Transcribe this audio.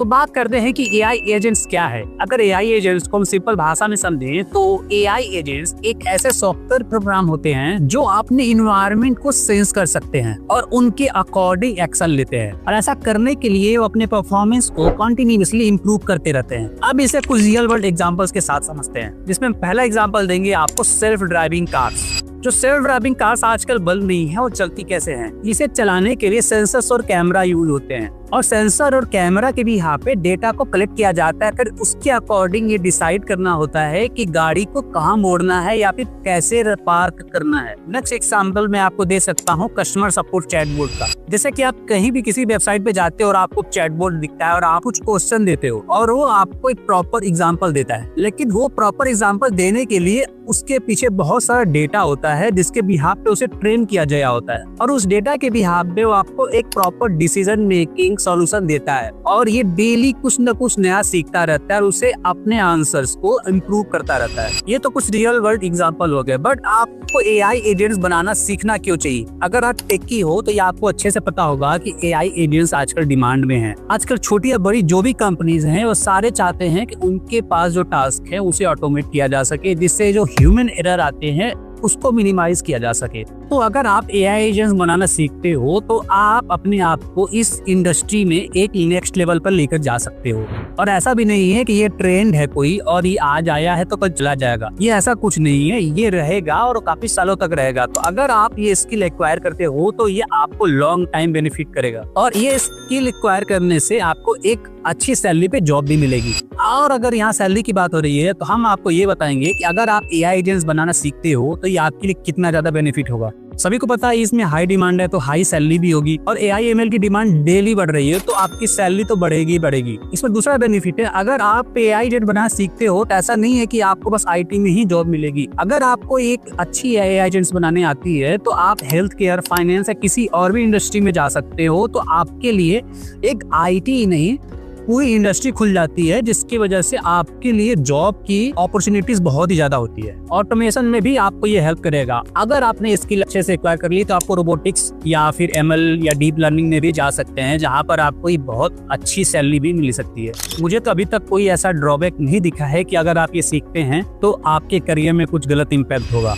तो बात करते हैं कि एआई एजेंट्स क्या है। अगर एआई एजेंट्स को हम सिंपल भाषा में समझें तो एआई एजेंट्स एक ऐसे सॉफ्टवेयर प्रोग्राम होते हैं जो अपने इन्वायरमेंट को सेंस कर सकते हैं और उनके अकॉर्डिंग एक्शन लेते हैं, और ऐसा करने के लिए वो अपने परफॉर्मेंस को कंटिन्यूअसली इंप्रूव करते रहते हैं। अब इसे कुछ रियल वर्ल्ड एग्जांपल्स के साथ समझते हैं, जिसमें पहला एग्जांपल देंगे आपको सेल्फ ड्राइविंग कार्स। जो सेल्फ ड्राइविंग कार्स आजकल बन रही है वो चलती कैसे हैं? इसे चलाने के लिए सेंसर्स और कैमरा यूज होते हैं, और सेंसर और कैमरा के भी यहाँ पे डेटा को कलेक्ट किया जाता है। फिर उसके अकॉर्डिंग ये डिसाइड करना होता है कि गाड़ी को कहाँ मोड़ना है या फिर कैसे पार्क करना है। नेक्स्ट एग्जांपल मैं आपको दे सकता हूँ कस्टमर सपोर्ट चैटबॉट का। जैसे कि आप कहीं भी किसी वेबसाइट पे जाते हो और आपको चैटबॉट दिखता है और आप कुछ क्वेश्चन देते हो और वो आपको एक प्रॉपर एग्जाम्पल देता है, लेकिन वो प्रॉपर एग्जाम्पल देने के लिए उसके पीछे बहुत सारा डेटा होता है जिसके बिहाफ पे उसे ट्रेन किया गया होता है, और उस डेटा के बिहाफ पे वो आपको एक प्रॉपर डिसीजन मेकिंग सॉल्यूशन देता है, और ये डेली कुछ न कुछ नया सीखता रहता है और उसे अपने आंसर्स को इम्प्रूव करता रहता है। ये तो कुछ रियल वर्ल्ड एग्जांपल हो गए, बट आपको एआई एजेंट्स बनाना सीखना क्यों चाहिए? अगर आप टेकी हो तो ये आपको अच्छे से पता होगा कि एआई एजेंट्स आजकल डिमांड में हैं। आजकल छोटी या बड़ी जो भी कंपनीज हैं वो सारे चाहते हैं कि उनके पास जो टास्क है उसे ऑटोमेट किया जा सके, जिससे जो ह्यूमन एरर आते हैं उसको मिनिमाइज किया जा सके। तो अगर आप एआई एजेंट्स बनाना सीखते हो तो आप अपने आप को इस इंडस्ट्री में एक नेक्स्ट लेवल पर लेकर जा सकते हो। और ऐसा भी नहीं है कि ये ट्रेंड है कोई और ये आज आया है तो कल चला जाएगा, ये ऐसा कुछ नहीं है, ये रहेगा और काफी सालों तक रहेगा। तो अगर आप ये स्किल एक्वायर करते हो तो ये आपको लॉन्ग टाइम बेनिफिट करेगा, और ये स्किल एक्वायर करने से आपको एक अच्छी सैलरी पे जॉब भी मिलेगी। और अगर यहाँ सैलरी की बात हो रही है तो हम आपको ये बताएंगे कि अगर आप एआई एजेंट्स बनाना सीखते हो तो ये आपके लिए कितना ज्यादा बेनिफिट होगा। सभी को पता है इसमें हाई डिमांड है तो हाई सैलरी भी होगी, और एआई एमएल की डिमांड डेली बढ़ रही है तो आपकी सैलरी तो बढ़ेगी बढ़ेगी। इसमें दूसरा बेनिफिट है, अगर आप एआई एजेंट बनाना सीखते हो तो ऐसा नहीं है कि आपको बस आईटी में ही जॉब मिलेगी। अगर आपको एक अच्छी एआई एजेंट्स बनाने आती है तो आप हेल्थ केयर, फाइनेंस या किसी और भी इंडस्ट्री में जा सकते हो। तो आपके लिए एक आईटी ही नहीं पूरी इंडस्ट्री खुल जाती है, जिसकी वजह से आपके लिए जॉब की अपॉर्चुनिटीज बहुत ही ज्यादा होती है। ऑटोमेशन में भी आपको ये हेल्प करेगा। अगर आपने स्किल अच्छे से एक्वायर कर ली तो आपको रोबोटिक्स या फिर एमएल या डीप लर्निंग में भी जा सकते हैं, जहां पर आपको बहुत अच्छी सैलरी भी मिल सकती है। मुझे तो अभी तक कोई ऐसा ड्रॉबैक नहीं दिखा है कि अगर आप ये सीखते हैं तो आपके करियर में कुछ गलत इम्पैक्ट होगा।